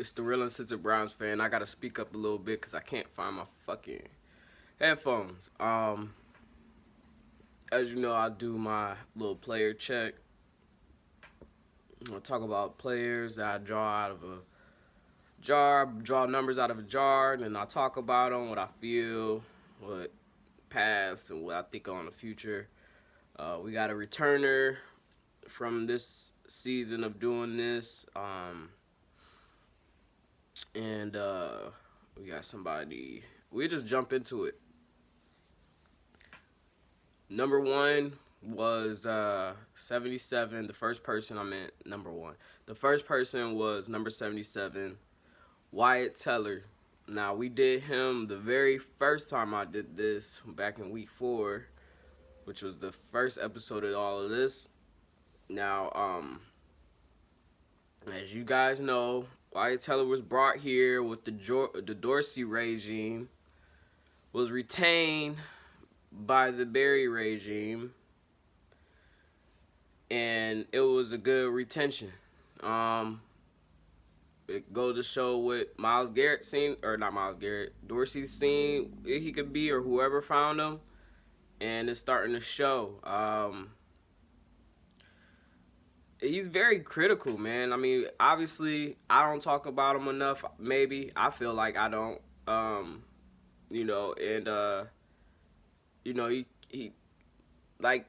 It's the real uncensored Browns fan. I gotta speak up a little bit because I can't find my fucking headphones. As you know, I do my little player check. I talk about players that I draw out of a jar, draw numbers out of a jar, and then I talk about them, what I feel, what past, and what I think on the future. We got a returner from this season of doing this. And we got somebody. We just jump into it. Number one was 77. The first person I meant number one. The first person was number 77, Wyatt Teller. Now we did him the very first time I did this back in week 4, which was the first episode of all of this. Now, as you guys know, Wyatt Teller was brought here with the Dorsey regime, was retained by the Barry regime, and it was a good retention. It goes to show what Myles Garrett seen, or not Myles Garrett, Dorsey seen he could be, or whoever found him, and it's starting to show. He's very critical, man. I mean, obviously, I don't talk about him enough. Maybe I feel like I don't. He like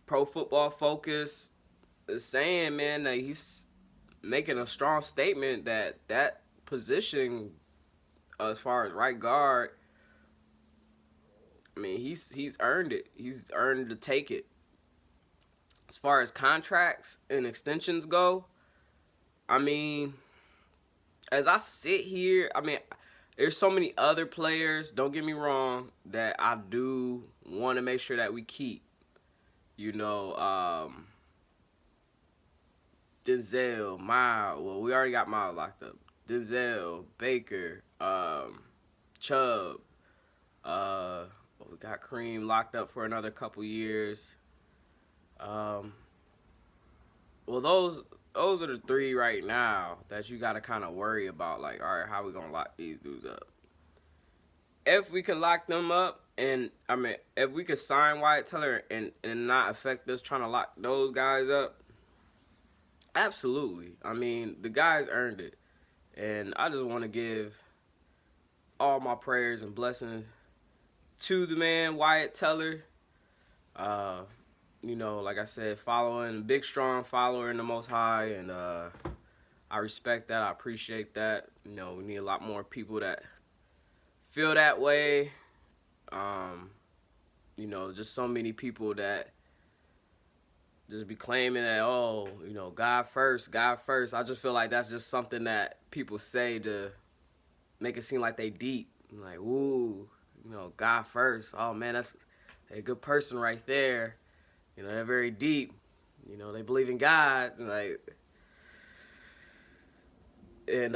Pro Football Focus is saying, man, that he's making a strong statement that that position, as far as right guard, I mean, he's earned it. He's earned to take it. As far as contracts and extensions go, I mean, as I sit here, I mean, there's so many other players, don't get me wrong, that I do want to make sure that we keep. You know, Denzel, Myles, well, we already got Myles locked up. Denzel, Baker, Chubb, we got Cream locked up for another couple years. Well, those are the 3 right now that you got to kind of worry about. Like, all right, how we gonna lock these dudes up? If we could lock them up, and I mean, if we could sign Wyatt Teller and not affect us trying to lock those guys up, absolutely. I mean, the guys earned it, and I just want to give all my prayers and blessings to the man Wyatt Teller. You know, like I said, following, big, strong follower in the Most High, and I respect that. I appreciate that. You know, we need a lot more people that feel that way. You know, just so many people that just be claiming that, oh, you know, God first, God first. I just feel like that's just something that people say to make it seem like they deep. Like, ooh, you know, God first. Oh, man, that's a good person right there. You know, they're very deep. You know, they believe in God. Like, and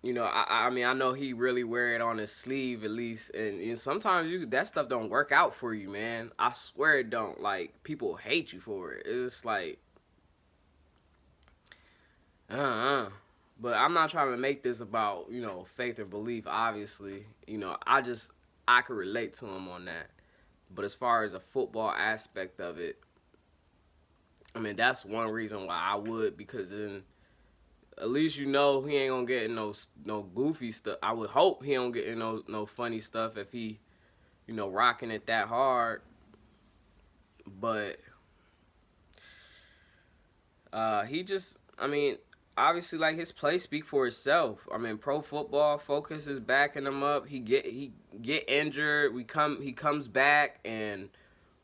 you know, I mean, I know he really wear it on his sleeve at least, and sometimes that stuff don't work out for you, man. I swear it don't. Like, people hate you for it. It's like, but I'm not trying to make this about, you know, faith and belief. Obviously, you know, I could relate to him on that. But as far as a football aspect of it, I mean, that's one reason why I would, because then at least you know he ain't gonna get no goofy stuff. I would hope he don't get no funny stuff if he, you know, rocking it that hard. But he just, I mean, obviously, like, his play speak for itself. I mean, Pro Football Focus is backing him up. He get injured. He comes back, and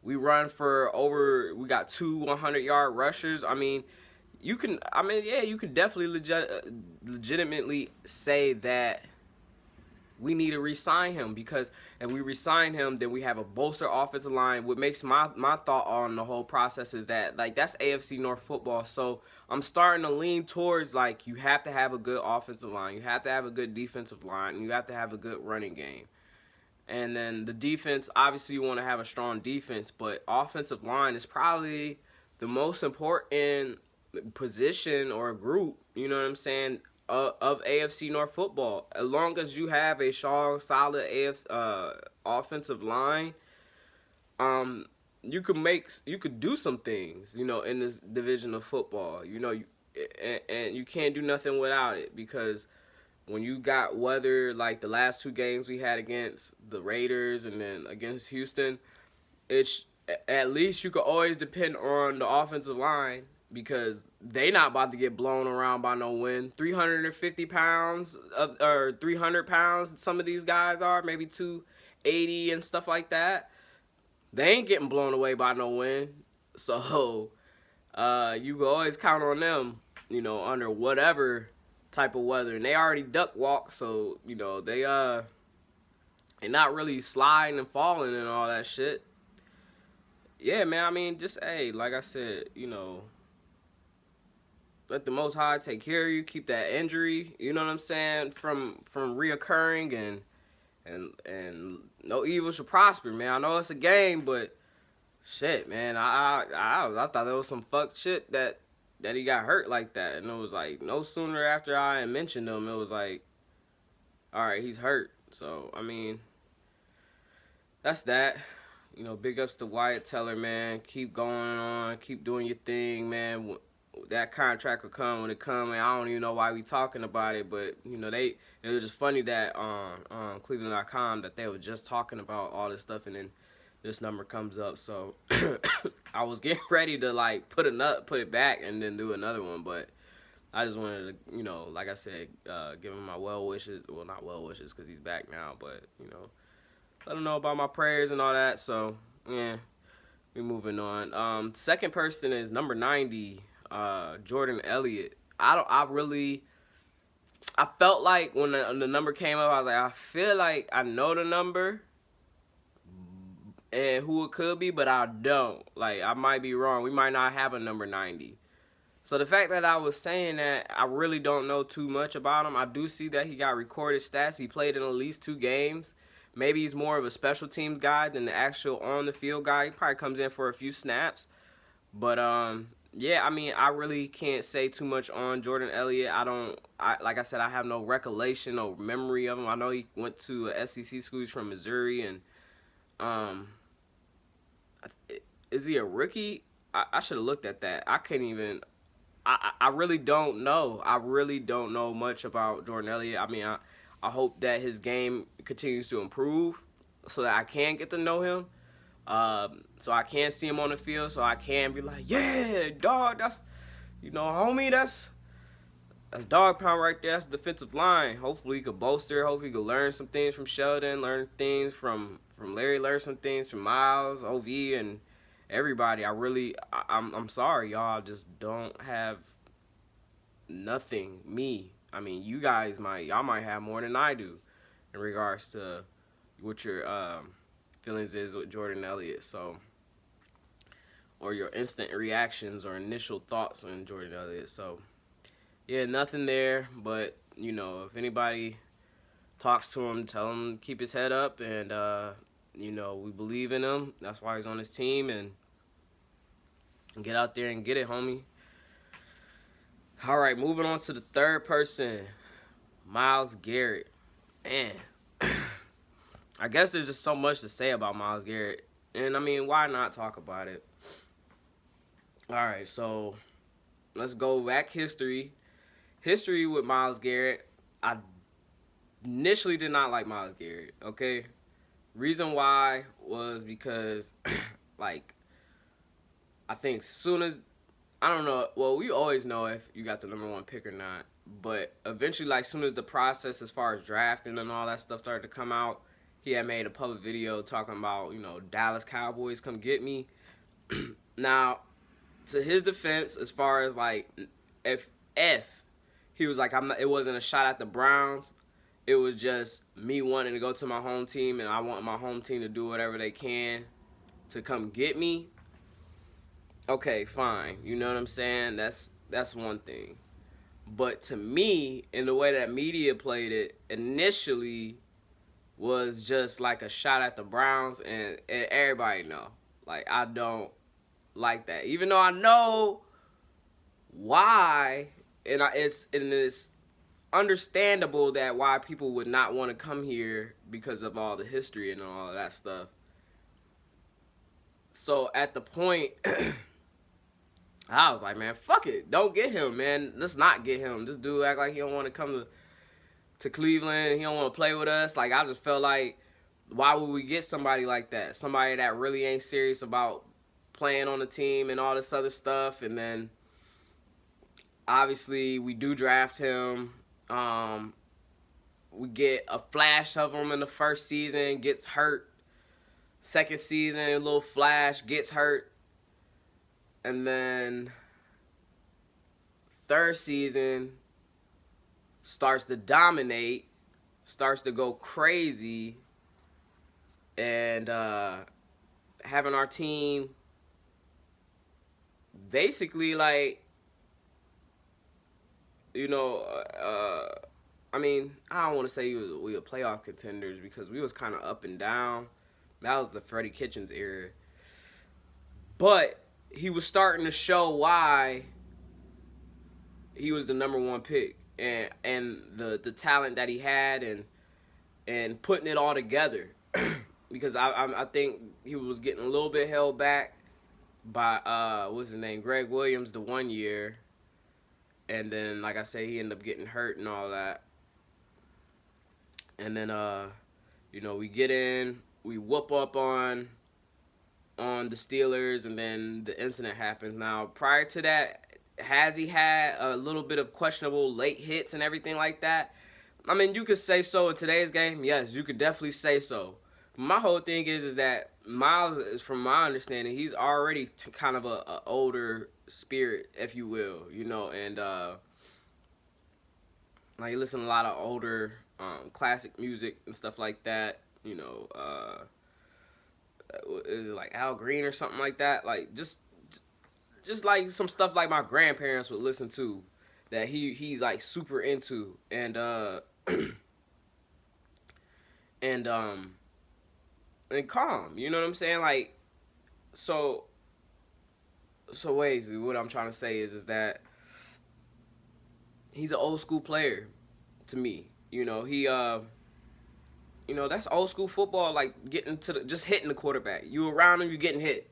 we run for over. We got 2 100-yard rushers. I mean, you can definitely legitimately say that we need to re-sign him, because if we re-sign him, then we have a bolster offensive line. What makes my thought on the whole process is that, like, that's AFC North football. So I'm starting to lean towards, like, you have to have a good offensive line, you have to have a good defensive line, and you have to have a good running game. And then the defense, obviously you want to have a strong defense, but offensive line is probably the most important position or a group, you know what I'm saying, of AFC North football. As long as you have a strong, solid offensive line, you could do some things, in this division of football. And you can't do nothing without it, because when you got weather like the last two games we had against the Raiders and then against Houston, it's at least you could always depend on the offensive line, because they not about to get blown around by no wind. 350 pounds or 300 pounds, some of these guys are, maybe 280 and stuff like that. They ain't getting blown away by no wind. So you can always count on them, under whatever type of weather. And they already duck walk, so, they're not really sliding and falling and all that shit. Yeah, man, I mean, just, hey, like I said, let the Most High take care of you, keep that injury, you know what I'm saying, from reoccurring, and no evil should prosper, man. I know it's a game, but shit, man, I thought there was some fucked shit that he got hurt like that, and it was like no sooner after I mentioned him, it was like, all right, he's hurt. So I mean, that's that. Big ups to Wyatt Teller, man. Keep going on, keep doing your thing, man. That contract will come when it comes, and I don't even know why we talking about it, but it was just funny that on Cleveland.com that they were just talking about all this stuff, and then this number comes up. So I was getting ready to like put it back and then do another one, but I just wanted to, like I said, give him my well wishes. Well, not well wishes because he's back now, but let him know about my prayers and all that. So yeah, we moving on. Second person is number 90. Jordan Elliot. I felt like when the number came up, I was like, I feel like I know the number and who it could be, but I don't. Like, I might be wrong. We might not have a number 90. So the fact that I was saying that, I really don't know too much about him. I do see that he got recorded stats. He played in at least 2 games. Maybe he's more of a special teams guy than the actual on-the-field guy. He probably comes in for a few snaps. But, yeah, I mean, I really can't say too much on Jordan Elliott. Like I said, I have no recollection or memory of him. I know he went to a SEC school. He's from Missouri, and is he a rookie? I should have looked at that. I can't even. I really don't know. I really don't know much about Jordan Elliott. I mean, I hope that his game continues to improve so that I can get to know him. So I can see him on the field, so I can be like, yeah, dog, that's, homie, that's dog pound right there. That's defensive line. Hopefully he could bolster. Hopefully he could learn some things from Sheldon, learn things from Larry, learn some things from Myles, OV, and everybody. I'm sorry, y'all. I just don't have nothing. I mean, you guys might have more than I do in regards to what your feelings is with Jordan Elliott. So, or your instant reactions or initial thoughts on Jordan Elliott. So, yeah, nothing there. But if anybody talks to him, tell him to keep his head up, and we believe in him. That's why he's on his team, and get out there and get it, homie. All right, moving on to the third person, Myles Garrett. Man, I guess there's just so much to say about Myles Garrett. And, I mean, why not talk about it? All right, so let's go back history. History with Myles Garrett. I initially did not like Myles Garrett, okay? Reason why was because, like, I think soon as, I don't know, well, we always know if you got the number 1 pick or not, but eventually, like, soon as the process as far as drafting and all that stuff started to come out, he had made a public video talking about, Dallas Cowboys, come get me. Now, to his defense, as far as, like, if he was like, it wasn't a shot at the Browns, it was just me wanting to go to my home team, and I want my home team to do whatever they can to come get me. Okay, fine. You know what I'm saying? That's one thing. But to me, in the way that media played it, initially was just like a shot at the Browns, and everybody know. Like, I don't like that. Even though I know why, it's understandable that why people would not want to come here because of all the history and all of that stuff. So at the point, I was like, man, fuck it. Don't get him, man. Let's not get him. This dude act like he don't want to come to Cleveland. He don't want to play with us. Like, I just felt like, why would we get somebody like that? Somebody that really ain't serious about playing on the team and all this other stuff. And then, obviously, we do draft him. We get a flash of him in the first season, gets hurt. Second season, a little flash, gets hurt. And then third season, starts to dominate, starts to go crazy, and having our team basically, like, you know, I mean, I don't want to say we were playoff contenders because we was kind of up and down. That was the Freddie Kitchens era. But he was starting to show why he was the number one pick, and the talent that he had, and putting it all together. Because I think he was getting a little bit held back by what's his name, Greg Williams, the 1 year, and then, like I say, he ended up getting hurt and all that. And then you know, we get in, we whoop up on the Steelers, and then the incident happens. Now, prior to that, has he had a little bit of questionable late hits and everything like that? I mean, you could say so in today's game. Yes, you could definitely say so. My whole thing is that Myles, from my understanding, he's already kind of a older spirit, if you will, you know, and like, you listen to a lot of older classic music and stuff like that, you know. Is it like Al Green or something like that? Like, just like some stuff like my grandparents would listen to, that he's like super into, and and calm, you know what I'm saying? Like, so basically what I'm trying to say is that he's an old school player to me. You know, he you know, that's old school football, like getting to just hitting the quarterback. You around him, you getting hit.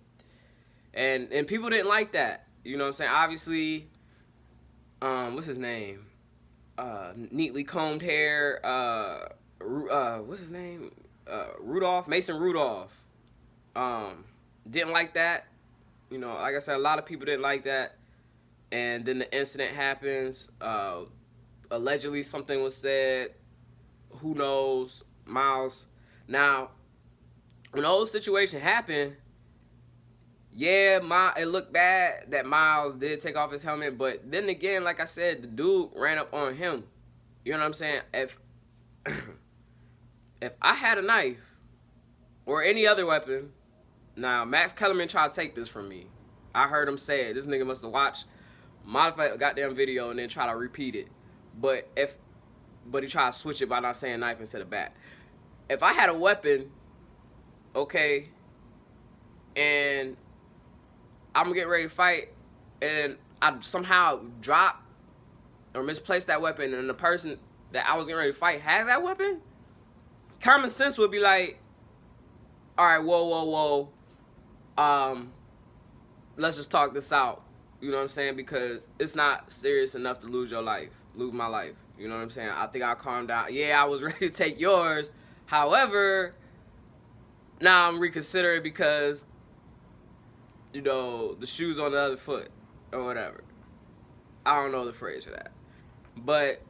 And people didn't like that. You know what I'm saying? Obviously, what's his name? Neatly combed hair, what's his name? Mason Rudolph. Didn't like that. You know, like I said, a lot of people didn't like that. And then the incident happens. Allegedly something was said. Who knows? Myles. Now, when the whole situation happened, yeah, it looked bad that Myles did take off his helmet, but then again, like I said, the dude ran up on him. You know what I'm saying? If I had a knife or any other weapon, now Max Kellerman tried to take this from me. I heard him say it. This nigga must have watched my goddamn video and then try to repeat it. But he tried to switch it by not saying knife instead of bat. If I had a weapon, okay, and I'm getting ready to fight, and I somehow drop or misplace that weapon, and the person that I was getting ready to fight has that weapon, common sense would be like, all right, whoa, let's just talk this out. You know what I'm saying? Because it's not serious enough to lose my life. You know what I'm saying? I think I'll calm down. Yeah, I was ready to take yours. However, now I'm reconsidering because, you know, the shoe's on the other foot or whatever. I don't know the phrase for that. But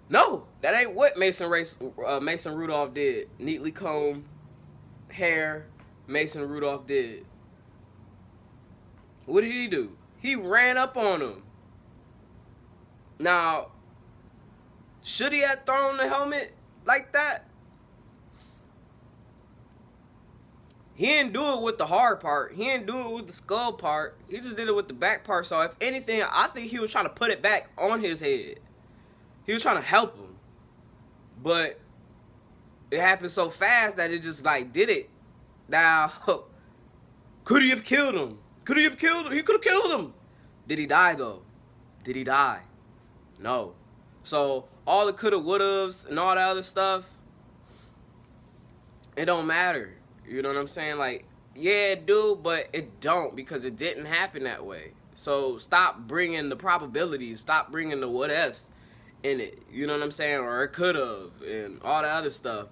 no, that ain't what Mason Rudolph did. Neatly combed hair, Mason Rudolph did. What did he do? He ran up on him. Now, should he have thrown the helmet like that? He didn't do it with the hard part. He didn't do it with the skull part. He just did it with the back part. So, if anything, I think he was trying to put it back on his head. He was trying to help him. But it happened so fast that it just, like, did it. Now, could he have killed him? Could he have killed him? He could have killed him. Did he die though? Did he die? No. So all the coulda, wouldas, and all that other stuff, it don't matter. You know what I'm saying? Like, yeah, it do, but it don't, because it didn't happen that way. So stop bringing the probabilities, stop bringing the what ifs in it. You know what I'm saying? Or it could have, and all the other stuff.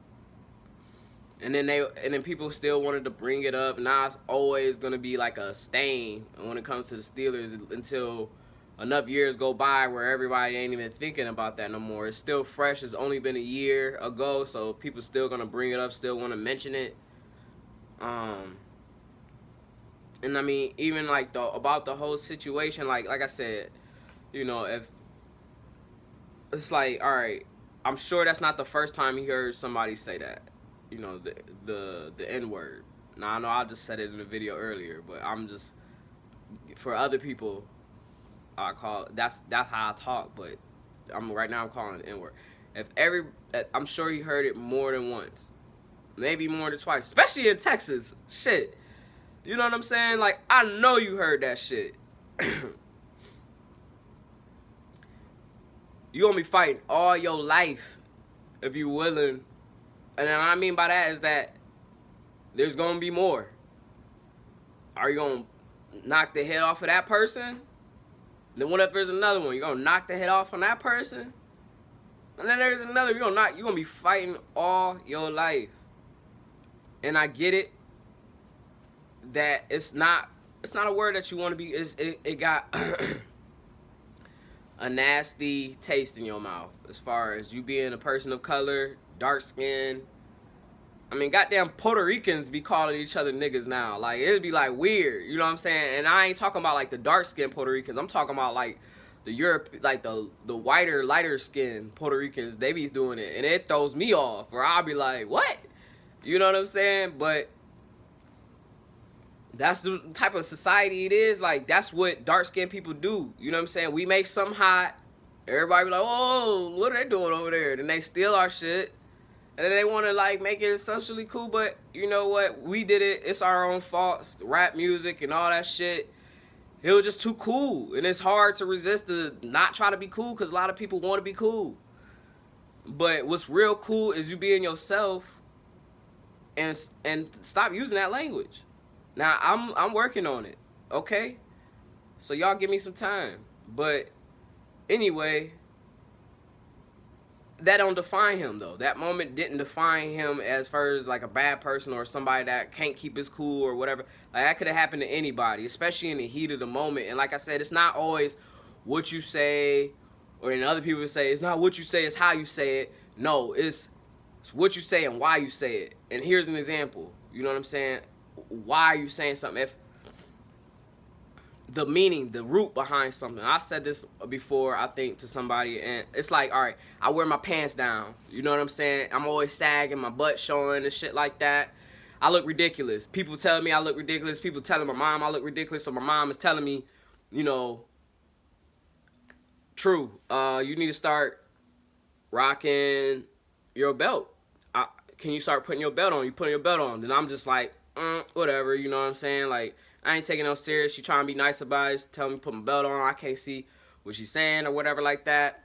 And then people still wanted to bring it up. Now it's always gonna be like a stain when it comes to the Steelers until enough years go by where everybody ain't even thinking about that no more. It's still fresh. It's only been a year ago, so people still gonna bring it up, still want to mention it. And I mean, even like about the whole situation, like I said, you know, if it's like, all right, I'm sure that's not the first time you heard somebody say that, you know, the N-word. Now I know I just said it in the video earlier, but I'm just, for other people, I call that's how I talk, but right now I'm calling it N-word. I'm sure you heard it more than once, maybe more than twice, especially in Texas. Shit, you know what I'm saying? Like, I know you heard that shit. You gonna be fighting all your life if you willing. And then what I mean by that is that there's gonna be more. Are you gonna knock the head off of that person? Then what if there's another one? You're gonna knock the head off on that person? And then there's another. You're gonna be fighting all your life. And I get it that it's not a word that you want to be. It got a nasty taste in your mouth as far as you being a person of color, dark skin. I mean, goddamn Puerto Ricans be calling each other niggas now. Like, it'd be like weird, you know what I'm saying? And I ain't talking about like the dark skinned Puerto Ricans. I'm talking about like the the whiter, lighter skinned Puerto Ricans. They be doing it, and it throws me off. Or I'll be like, what? You know what I'm saying? But that's the type of society it is. Like, that's what dark skinned people do. You know what I'm saying? We make something hot. Everybody be like, oh, what are they doing over there? Then they steal our shit. And then they want to, like, make it socially cool. But you know what? We did it. It's our own fault. Rap music and all that shit. It was just too cool. And it's hard to resist to not try to be cool, because a lot of people want to be cool. But what's real cool is you being yourself and stop using that language. Now, I'm working on it, okay? So y'all give me some time. But anyway, that don't define him, though. That moment didn't define him as far as like a bad person or somebody that can't keep his cool or whatever. Like, that could have happened to anybody, especially in the heat of the moment. And like I said, it's not always what you say, or then other people say, it's not what you say, it's how you say it. No, it's what you say and why you say it. And here's an example. You know what I'm saying? Why are you saying something? If the meaning, the root behind something. I said this before, I think, to somebody, and it's like, all right, I wear my pants down. You know what I'm saying? I'm always sagging, my butt showing and shit like that. I look ridiculous. People telling me I look ridiculous. People telling my mom I look ridiculous. So my mom is telling me, you know, True, you need to start rocking your belt. Can you start putting your belt on? You putting your belt on. Then I'm just like, whatever, you know what I'm saying? Like, I ain't taking no serious. She trying to be nice about it. Tell me to put my belt on. I can't see what she's saying or whatever like that.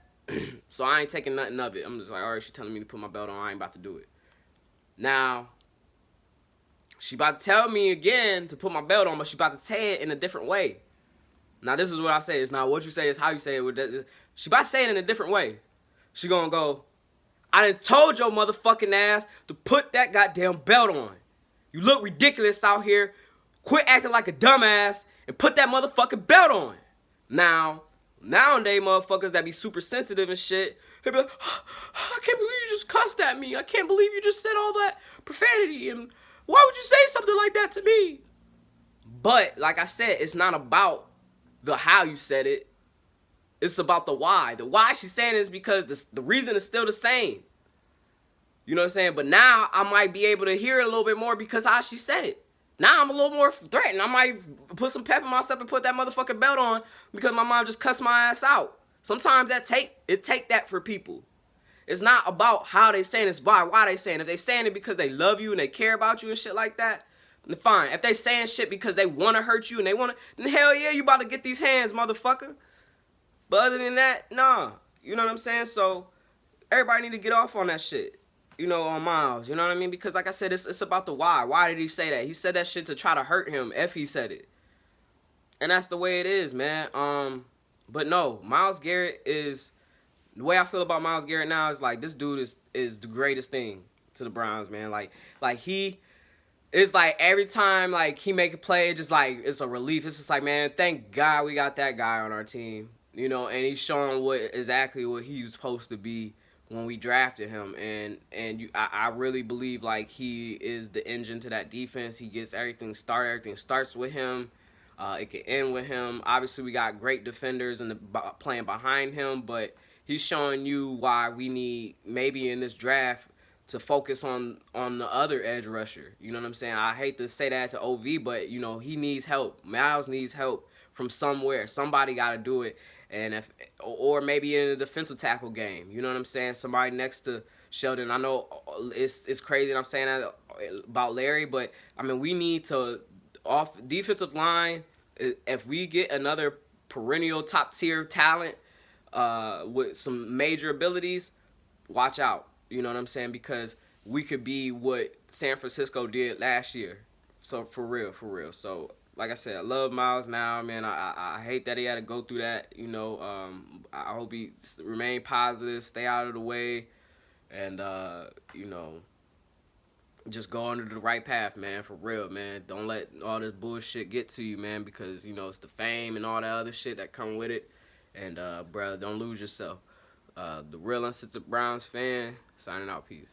So I ain't taking nothing of it. I'm just like, all right, she telling me to put my belt on. I ain't about to do it. Now, she about to tell me again to put my belt on, but she about to say it in a different way. Now, this is what I say. It's not what you say, it's how you say it. She about to say it in a different way. She gonna go, I done told your motherfucking ass to put that goddamn belt on. You look ridiculous out here. Quit acting like a dumbass and put that motherfucking belt on. Now, nowadays motherfuckers that be super sensitive and shit, they be like, I can't believe you just cussed at me. I can't believe you just said all that profanity. And why would you say something like that to me? But, like I said, it's not about the how you said it. It's about the why. The why she's saying it is because the reason is still the same. You know what I'm saying? But now I might be able to hear it a little bit more because how she said it. Now I'm a little more threatened. I might put some pep in my step and put that motherfucking belt on because my mom just cussed my ass out. Sometimes it take that for people. It's not about how they saying it, it's why they saying it. If they saying it because they love you and they care about you and shit like that, Fine. If they saying shit because they want to hurt you and they want to, then hell yeah, you about to get these hands, motherfucker. But other than that, nah. You know what I'm saying? So everybody need to get off on that shit. You know, on Myles. You know what I mean? Because like I said, it's about the why. Why did he say that? He said that shit to try to hurt him if he said it. And that's the way it is, man. But no, Myles Garrett is, the way I feel about Myles Garrett now is like, this dude is the greatest thing to the Browns, man. Like he, it's like every time like he make a play, just like it's a relief. It's just like, man, thank God we got that guy on our team. You know, and he's showing exactly what he was supposed to be when we drafted him. And I really believe like he is the engine to that defense. He gets everything started. Everything starts with him. It can end with him. Obviously, we got great defenders playing behind him, but he's showing you why we need, maybe in this draft, to focus on the other edge rusher. You know what I'm saying? I hate to say that to OV, but, you know, he needs help. Myles needs help from somewhere. Somebody got to do it. And or maybe in a defensive tackle game. You know what I'm saying? Somebody next to Sheldon. I know it's crazy that I'm saying that about Larry, but, I mean, we need to, off defensive line, if we get another perennial top-tier talent with some major abilities, watch out. You know what I'm saying? Because we could be what San Francisco did last year. So, for real. So, like I said, I love Myles now, man. I hate that he had to go through that. You know, I hope he remain positive, stay out of the way, and, you know, just go under the right path, man, for real, man. Don't let all this bullshit get to you, man, because, you know, it's the fame and all that other shit that come with it. And, brother, don't lose yourself. The real uncensored Browns fan, signing out. Peace.